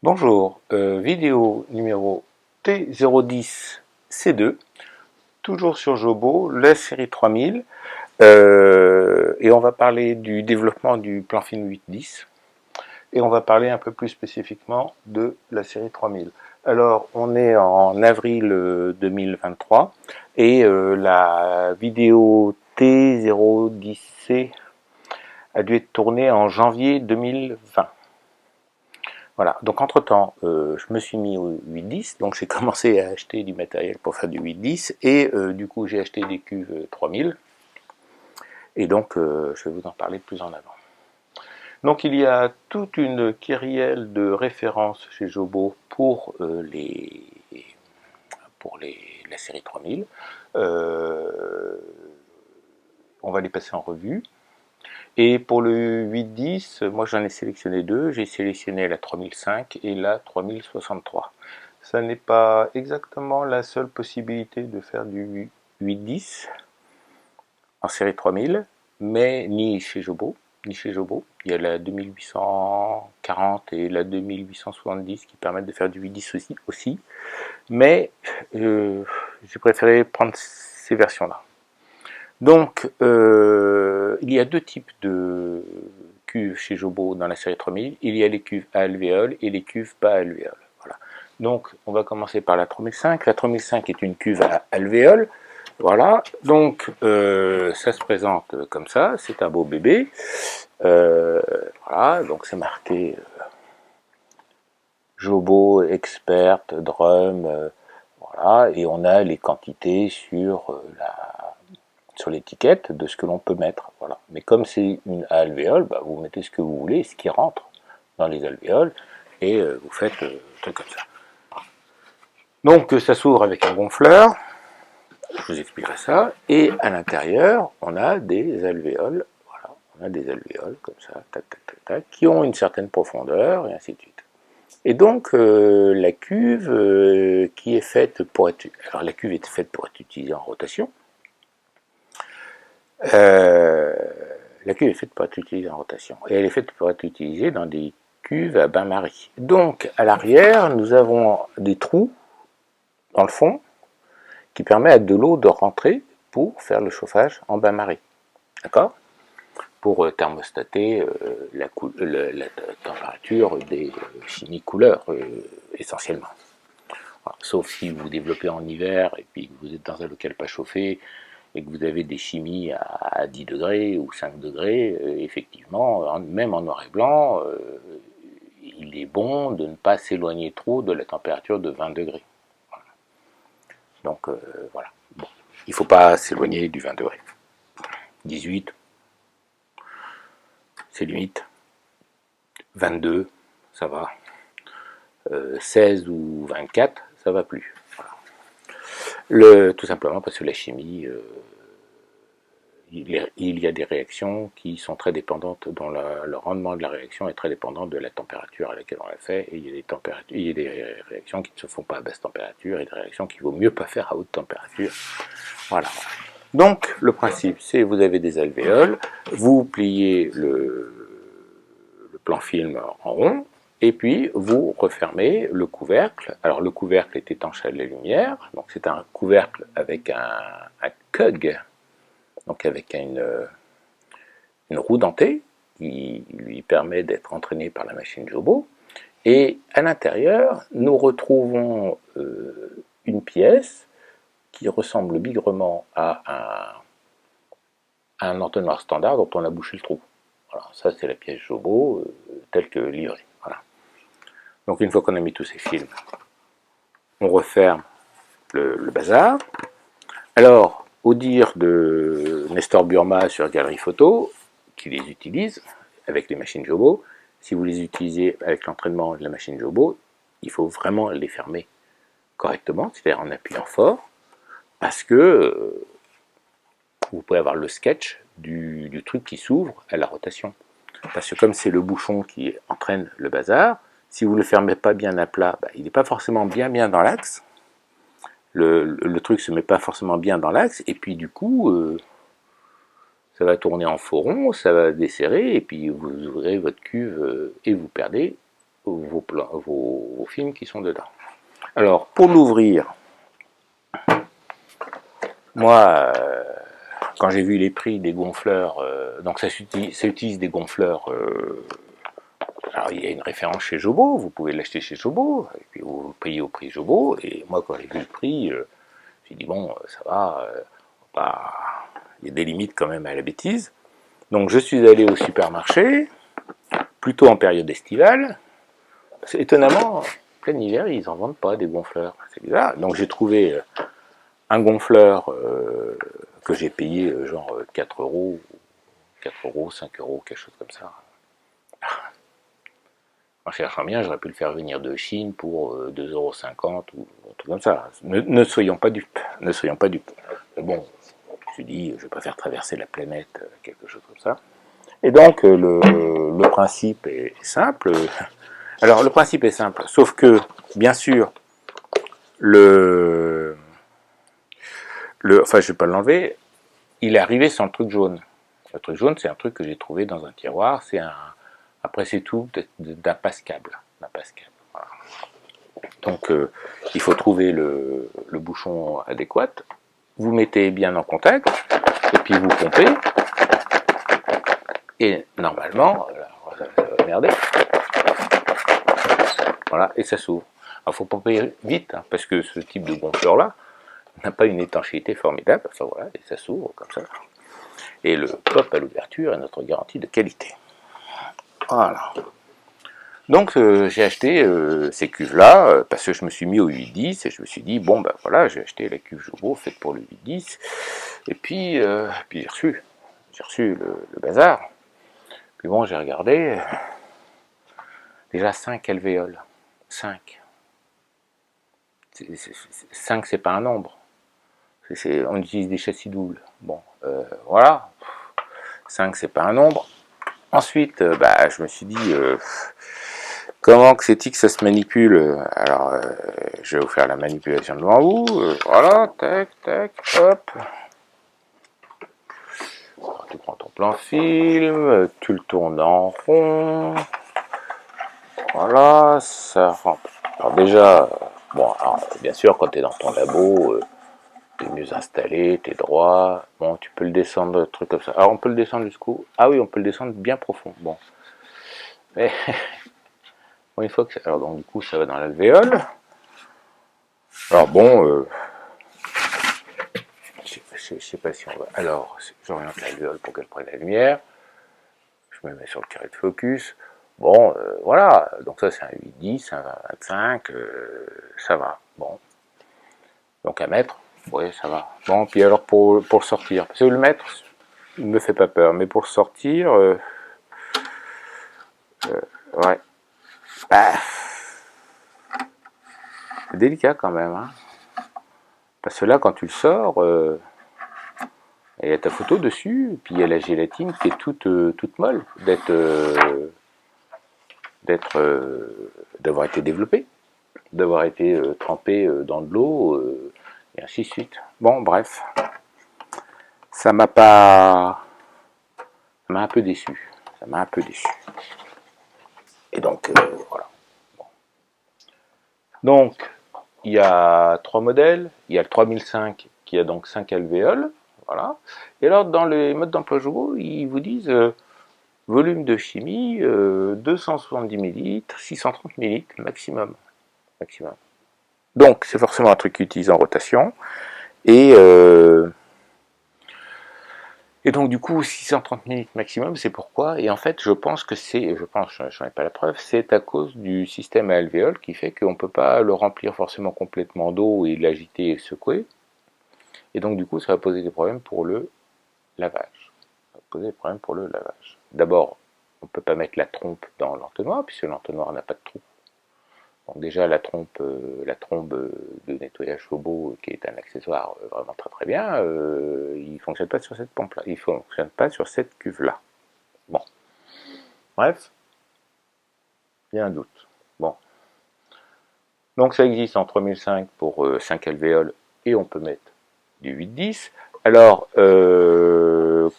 Bonjour, vidéo numéro T010C2, toujours sur Jobo, la série 3000, et on va parler du développement du plan film 8.10, et on va parler un peu plus spécifiquement de la série 3000. Alors, on est en avril 2023, et la vidéo T010C a dû être tournée en janvier 2020. Voilà, donc entre-temps, je me suis mis au 8.10, donc j'ai commencé à acheter du matériel pour faire du 8.10, et du coup j'ai acheté des cuves 3000, et donc je vais vous en parler plus en avant. Donc il y a toute une kyrielle de références chez Jobo pour, la série 3000. On va les passer en revue. Et pour le 8.10, moi j'en ai sélectionné deux. J'ai sélectionné la 3005 et la 3063. Ça n'est pas exactement la seule possibilité de faire du 8.10 en série 3000, mais ni chez Jobo. Il y a la 2840 et la 2870 qui permettent de faire du 8.10 aussi. Mais j'ai préféré prendre ces versions-là. Donc, il y a deux types de cuves chez Jobo dans la série 3000. Il y a les cuves à alvéoles et les cuves pas à alvéoles. Voilà. Donc, on va commencer par la 3005. La 3005 est une cuve à alvéoles. Voilà. Donc, ça se présente comme ça. C'est un beau bébé. Voilà. Donc, c'est marqué Jobo, Expert, Drum. Voilà. Et on a les quantités sur l'étiquette de ce que l'on peut mettre. Voilà. Mais comme c'est une alvéole, bah, vous mettez ce que vous voulez, ce qui rentre dans les alvéoles, et vous faites un truc comme ça. Donc ça s'ouvre avec un gonfleur, je vous expliquerai ça, et à l'intérieur, on a des alvéoles, voilà, on a des alvéoles comme ça, tac, tac, tac, tac, qui ont une certaine profondeur, et ainsi de suite. Et donc la cuve qui est faite pour être, alors la cuve est faite pour être utilisée en rotation. La cuve est faite pour être utilisée en rotation. Et elle est faite pour être utilisée dans des cuves à bain-marie. Donc, à l'arrière, nous avons des trous dans le fond qui permettent à de l'eau de rentrer pour faire le chauffage en bain-marie. D'accord? Pour thermostater la température des chimies couleurs, essentiellement. Alors, sauf si vous développez en hiver et puis que vous êtes dans un local pas chauffé, et que vous avez des chimies à 10 degrés ou 5 degrés, effectivement, même en noir et blanc, il est bon de ne pas s'éloigner trop de la température de 20 degrés. Voilà. Donc voilà. Bon. Il ne faut pas s'éloigner du 20 degrés. 18, c'est limite. 22, ça va. 16 ou 24, ça va plus. Voilà. Tout simplement parce que la chimie... il y a des réactions qui sont très dépendantes, dont le rendement de la réaction est très dépendant de la température à laquelle on la fait, et il y a des réactions qui ne se font pas à basse température, et des réactions qu'il vaut mieux pas faire à haute température. Voilà. Donc, le principe, c'est vous avez des alvéoles, vous pliez le plan film en rond, et puis vous refermez le couvercle. Alors, le couvercle est étanche à la lumière, donc c'est un couvercle avec un cug, donc avec une roue dentée qui lui permet d'être entraîné par la machine Jobo. Et à l'intérieur, nous retrouvons une pièce qui ressemble bigrement à un entonnoir standard dont on a bouché le trou. Voilà, ça c'est la pièce Jobo telle que livrée. Voilà. Donc une fois qu'on a mis tous ces films, on referme le bazar. Alors, au dire de Nestor Burma sur Galerie Photo, qui les utilise avec les machines Jobo, si vous les utilisez avec l'entraînement de la machine Jobo, il faut vraiment les fermer correctement, c'est-à-dire en appuyant fort, parce que vous pouvez avoir le sketch du truc qui s'ouvre à la rotation. Parce que comme c'est le bouchon qui entraîne le bazar, si vous ne le fermez pas bien à plat, bah, il n'est pas forcément bien dans l'axe. Le truc se met pas forcément bien dans l'axe, et puis du coup, ça va tourner en faux rond, ça va desserrer, et puis vous ouvrez votre cuve et vous perdez vos films qui sont dedans. Alors, pour l'ouvrir, moi, quand j'ai vu les prix des gonfleurs, donc ça utilise des gonfleurs. Alors il y a une référence chez Jobo, vous pouvez l'acheter chez Jobo, et puis vous payez au prix Jobo. Et moi, quand j'ai vu le prix, j'ai dit bon, ça va, bah, il y a des limites quand même à la bêtise. Donc je suis allé au supermarché, plutôt en période estivale. Étonnamment, en plein hiver, ils n'en vendent pas des gonfleurs. C'est bizarre. Donc j'ai trouvé un gonfleur que j'ai payé genre 4 euros, 4 euros, 5 euros, quelque chose comme ça. En cherchant bien, j'aurais pu le faire venir de Chine pour 2,50 € ou un truc comme ça. Ne soyons pas dupes. Ne soyons pas dupes. Mais bon, je me suis dit, je préfère traverser la planète, quelque chose comme ça. Et donc, le principe est simple. Alors, le principe est simple, sauf que, bien sûr, enfin, je ne vais pas l'enlever, il est arrivé sans le truc jaune. Le truc jaune, c'est un truc que j'ai trouvé dans un tiroir. Après, c'est tout d'un passe-câble. Voilà. Donc, il faut trouver le bouchon adéquat. Vous mettez bien en contact, et puis vous pompez. Et normalement, ça va merder. Voilà, et ça s'ouvre. Alors, il faut pomper vite, hein, parce que ce type de gonfleur-là n'a pas une étanchéité formidable. Enfin voilà, et ça s'ouvre comme ça. Et le pop à l'ouverture est notre garantie de qualité. Voilà. Donc j'ai acheté ces cuves-là parce que je me suis mis au 8-10 et je me suis dit bon ben voilà, j'ai acheté la cuve Jobo faite pour le 8-10 et puis j'ai reçu le bazar. Puis bon, j'ai regardé déjà 5 alvéoles. 5. 5 c'est pas un nombre. On utilise des châssis doubles. Bon, voilà. 5 c'est pas un nombre. Ensuite, bah, je me suis dit, comment que c'est que ça se manipule? Alors, je vais vous faire la manipulation devant vous. Voilà, tac, tac, hop. Alors, tu prends ton plan film, tu le tournes en rond. Voilà, ça rentre. Alors déjà, bon, alors, bien sûr, quand tu es dans ton labo, t'es mieux installé, t'es droit. Bon, tu peux le descendre, truc comme ça. Alors, on peut le descendre jusqu'où? Ah oui, on peut le descendre bien profond. Bon. Mais, bon, une fois que alors, donc, du coup, ça va dans l'alvéole. Alors, bon, je sais pas si on va. Alors, j'oriente l'alvéole pour qu'elle prenne la lumière. Je me mets sur le carré de focus. Bon, voilà. Donc, ça, c'est un 8-10, un 25. Ça va. Bon. Donc, à mettre. Oui, ça va. Bon, puis alors, pour le sortir. Parce que le mettre, il me fait pas peur. Mais pour le sortir. Ouais. Bah, c'est délicat quand même. Hein. Parce que là, quand tu le sors, il y a ta photo dessus, et puis il y a la gélatine qui est toute molle d'avoir été développée, d'avoir été trempée dans de l'eau, et ainsi de suite. Bon, bref. Ça m'a pas. Ça m'a un peu déçu. Ça m'a un peu déçu. Et donc, voilà. Bon. Donc, il y a 3 modèles. Il y a le 3005 qui a donc 5 alvéoles. Voilà. Et alors, dans les modes d'emploi Jobo, ils vous disent volume de chimie 270 ml, 630 ml maximum. Maximum. Donc, c'est forcément un truc qui utilise en rotation. Et donc, du coup, 630 ml maximum, c'est pourquoi. Et en fait, je pense, je n'en ai pas la preuve, c'est à cause du système à alvéoles qui fait qu'on ne peut pas le remplir forcément complètement d'eau et l'agiter et le secouer. Et donc, du coup, ça va poser des problèmes pour le lavage. Ça va poser des problèmes pour le lavage. D'abord, on ne peut pas mettre la trompe dans l'entonnoir, puisque l'entonnoir n'a pas de trou. Donc déjà, la trombe de nettoyage Jobo, qui est un accessoire vraiment très très bien, il ne fonctionne pas sur cette pompe-là. Il ne fonctionne pas sur cette cuve-là. Bon. Bref, il y a un doute. Bon. Donc ça existe en 3005 pour 5 alvéoles, et on peut mettre du 8-10. Alors,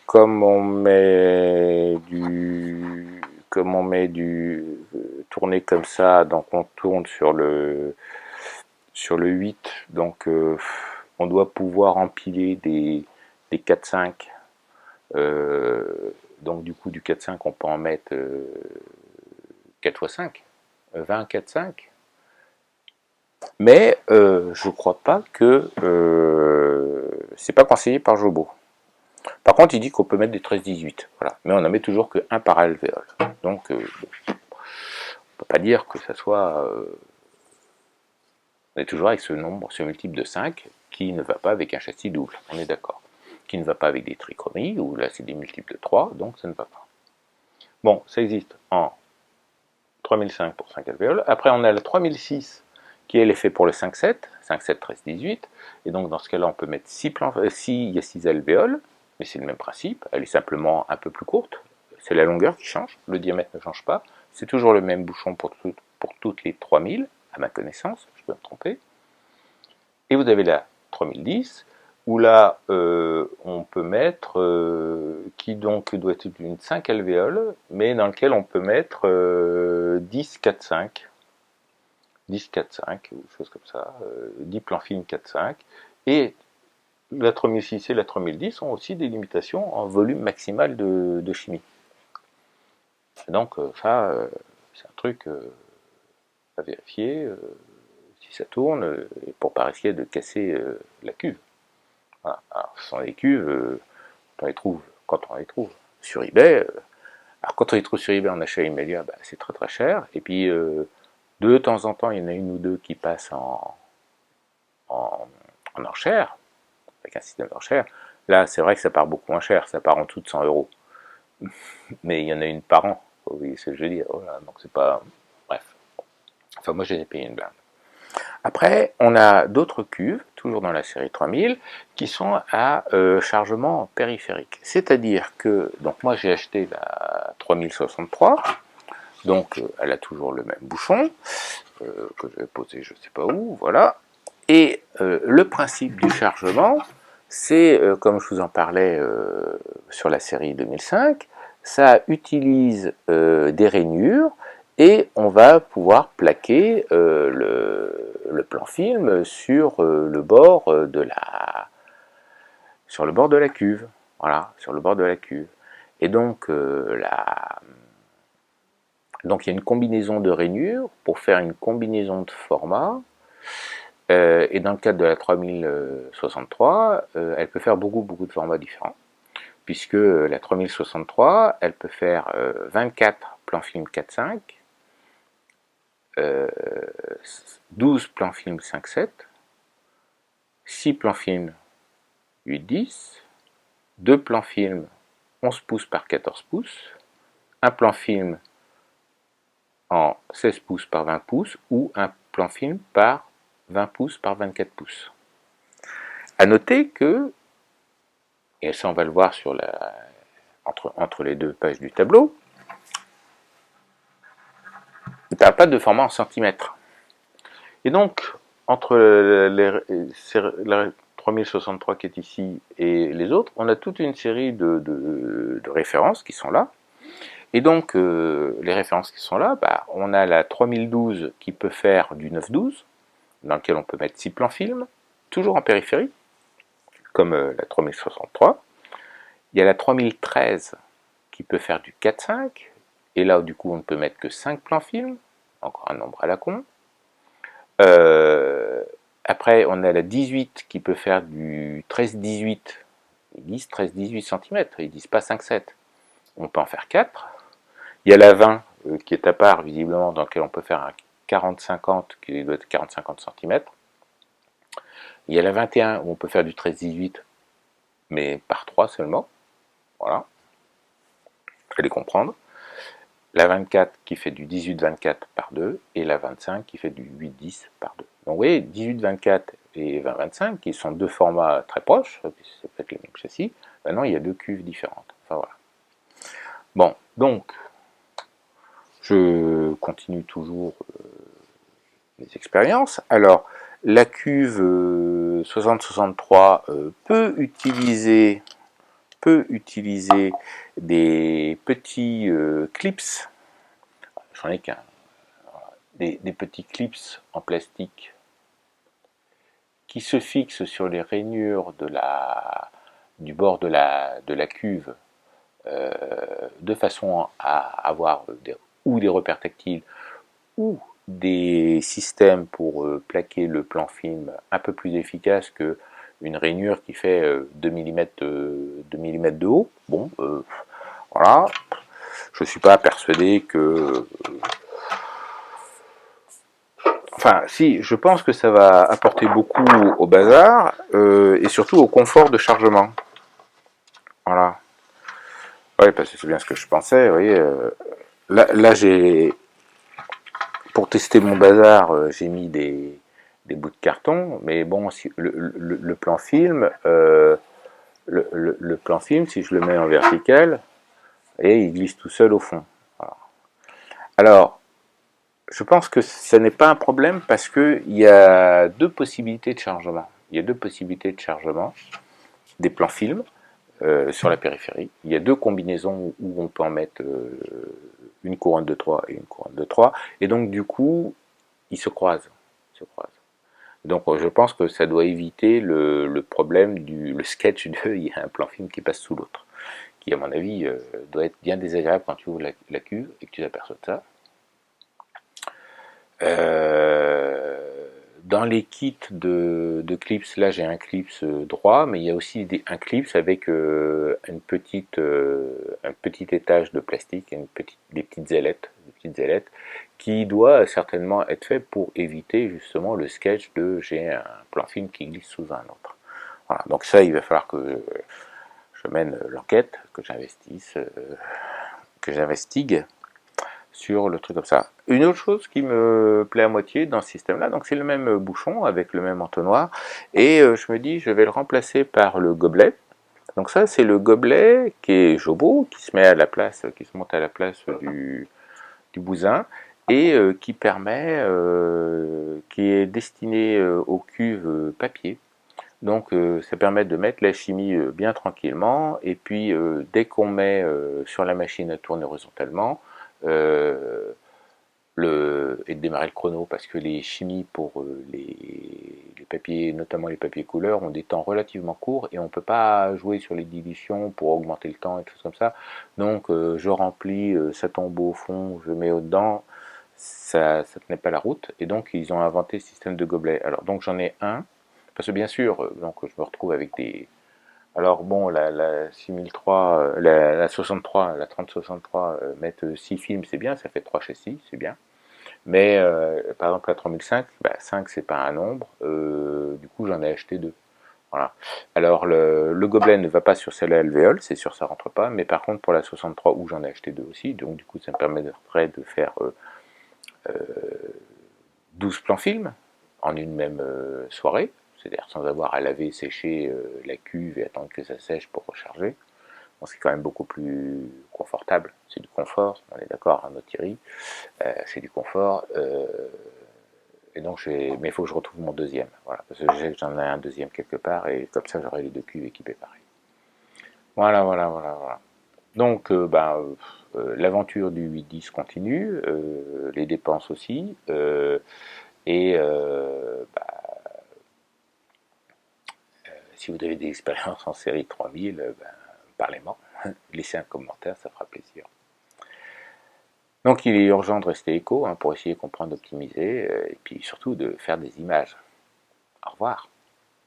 comme on met du tourner comme ça, donc on tourne sur le 8, donc on doit pouvoir empiler des 4-5. Donc du coup du 4-5 on peut en mettre 4 x 5, 20 4-5. Mais je crois pas que c'est pas conseillé par Jobo. Par contre, il dit qu'on peut mettre des 13-18, voilà. Mais on n'en met toujours que 1 par alvéole. Donc, bon, on peut pas dire que ça soit... on est toujours avec ce nombre, ce multiple de 5, qui ne va pas avec un châssis double, on est d'accord. Qui ne va pas avec des trichromies, où là c'est des multiples de 3, donc ça ne va pas. Bon, ça existe en 3005 pour 5 alvéoles. Après, on a la 3006, qui est l'effet pour le 5-7, 5-7, 13, 18. Et donc, dans ce cas-là, on peut mettre 6 il y a 6 alvéoles, mais c'est le même principe. Elle est simplement un peu plus courte. C'est la longueur qui change, le diamètre ne change pas. C'est toujours le même bouchon pour toutes les 3000, à ma connaissance, je peux me tromper. Et vous avez la 3010, où là, on peut mettre, qui donc doit être une 5 alvéoles, mais dans lequel on peut mettre 10, 4, 5. 10, 4, 5, ou chose comme ça, 10 plans fines 4, 5. Et la 3006 et la 3010 ont aussi des limitations en volume maximal de chimie. Donc ça, c'est un truc à vérifier si ça tourne, pour pas risquer de casser la cuve. Voilà. Alors, ce sont des cuves, on les trouve quand on les trouve sur eBay. Alors quand on les trouve sur eBay en achat immédiat, bah, c'est très très cher. Et puis de temps en temps, il y en a une ou deux qui passent en enchère, avec un système d'enchère. Là, c'est vrai que ça part beaucoup moins cher, ça part en dessous de 100 euros. Mais il y en a une par an, vous voyez ce que je veux dire. Voilà, donc c'est pas... Bref. Enfin, moi, j'ai payé une blinde. Après, on a d'autres cuves, toujours dans la série 3000, qui sont à chargement périphérique. C'est-à-dire que, donc moi j'ai acheté la 3063, donc elle a toujours le même bouchon, que je vais poser je ne sais pas où, voilà. Et le principe du chargement, c'est, comme je vous en parlais sur la série 2005, ça utilise des rainures, et on va pouvoir plaquer le plan film sur le bord sur le bord de la cuve. Voilà, sur le bord de la cuve. Et donc, donc il y a une combinaison de rainures pour faire une combinaison de formats. Et dans le cadre de la 3063, elle peut faire beaucoup de formats différents, puisque la 3063, elle peut faire 24 plans film 4.5, 12 plans film 5.7, 6 plans film 8.10, 2 plans film 11 pouces par 14 pouces, un plan film en 16 pouces par 20 pouces, ou un plan film par 20 pouces par 24 pouces. A noter que, et ça on va le voir sur entre les deux pages du tableau, il ne parle pas de format en centimètres. Et donc, entre la 3063 qui est ici et les autres, on a toute une série de références qui sont là. Et donc, les références qui sont là, bah, on a la 3012 qui peut faire du 9-12, dans lequel on peut mettre 6 plans film, toujours en périphérie, comme la 3063. Il y a la 3013 qui peut faire du 4-5, et là, du coup, on ne peut mettre que 5 plans film, encore un nombre à la con. Après, on a la 18 qui peut faire du 13-18. Ils disent 13-18 cm, ils disent pas 5-7. On peut en faire 4. Il y a la 20 qui est à part, visiblement, dans laquelle on peut faire un 40-50, qui doit être 40-50 cm. Il y a la 21 où on peut faire du 13-18, mais par 3 seulement. Voilà. Il fallait comprendre. La 24 qui fait du 18-24 par 2, et la 25 qui fait du 8-10 par 2. Donc vous voyez, 18-24 et 20-25, qui sont deux formats très proches, c'est peut-être les mêmes châssis, maintenant il y a deux cuves différentes. Enfin voilà. Bon, donc, je continue toujours les expériences. Alors, la cuve 60-63 peut utiliser des petits clips. J'en ai qu'un. des petits clips en plastique qui se fixent sur les rainures du bord de la cuve de façon à avoir ou des repères tactiles ou des systèmes pour plaquer le plan film un peu plus efficace que une rainure qui fait 2 mm de haut. Bon, voilà. Je ne suis pas persuadé que... Enfin, si, je pense que ça va apporter beaucoup au bazar et surtout au confort de chargement. Voilà. Oui, parce que c'est bien ce que je pensais. Vous voyez, là j'ai... Pour tester mon bazar, j'ai mis des bouts de carton, mais bon, si, le plan film, le plan film, si je le mets en vertical, et il glisse tout seul au fond. Voilà. Alors, je pense que ce n'est pas un problème parce qu'il y a deux possibilités de chargement. Il y a deux possibilités de chargement des plans films sur la périphérie. Il y a deux combinaisons où on peut en mettre une couronne de 3 et une couronne de 3. Et donc, du coup, ils se croisent. Ils se croisent. Donc je pense que ça doit éviter le problème le sketch de il y a un plan film qui passe sous l'autre, qui à mon avis doit être bien désagréable quand tu ouvres la cuve et que tu t'aperçois de ça. Euh, dans les kits de clips, là j'ai un clips droit, mais il y a aussi un clips avec un petit étage de plastique, des petites ailettes, qui doit certainement être fait pour éviter justement le sketch de j'ai un plan film qui glisse sous un autre. Voilà, donc ça il va falloir que je mène l'enquête, que j'investigue sur le truc comme ça. Une autre chose qui me plaît à moitié dans ce système-là, donc c'est le même bouchon avec le même entonnoir, et je me dis je vais le remplacer par le gobelet. Donc ça c'est le gobelet qui est Jobo, qui se met à la place, qui se monte à la place du bousin et qui est destiné aux cuves papier. Donc ça permet de mettre la chimie bien tranquillement et puis dès qu'on met sur la machine à tourner horizontalement, euh, et de démarrer le chrono parce que les chimies pour les papiers, notamment les papiers couleurs, ont des temps relativement courts et on ne peut pas jouer sur les dilutions pour augmenter le temps et des choses comme ça. Donc je remplis, ça tombe au fond, je mets au-dedans, ça ne tenait pas la route et donc ils ont inventé ce système de gobelet. Alors donc j'en ai un, parce que bien sûr, donc je me retrouve avec des... Alors bon, la 6003, la 63, la 3063 mettre 6 films, c'est bien, ça fait 3 châssis, c'est bien. Mais par exemple la 3005, bah, 5 c'est pas un nombre, du coup j'en ai acheté deux. Voilà. Alors le gobelet ne va pas sur celle à alvéole, c'est sûr ça rentre pas, mais par contre pour la 63 où j'en ai acheté deux aussi, donc du coup ça me permettrait de faire 12 plans films en une même soirée, c'est-à-dire sans avoir à laver, sécher la cuve et attendre que ça sèche pour recharger. Bon, c'est quand même beaucoup plus confortable, c'est du confort, on est d'accord, hein, Thierry, c'est du confort. Et donc, mais il faut que je retrouve mon deuxième. Voilà, parce que j'en ai un deuxième quelque part, et comme ça, j'aurai les deux cuves équipées pareil. Voilà. Donc, l'aventure du 8-10 continue, les dépenses aussi, et si vous avez des expériences en série 3000, parlez-moi, laissez un commentaire, ça fera plaisir. Donc il est urgent de rester éco hein, pour essayer de comprendre, d'optimiser, et puis surtout de faire des images. Au revoir.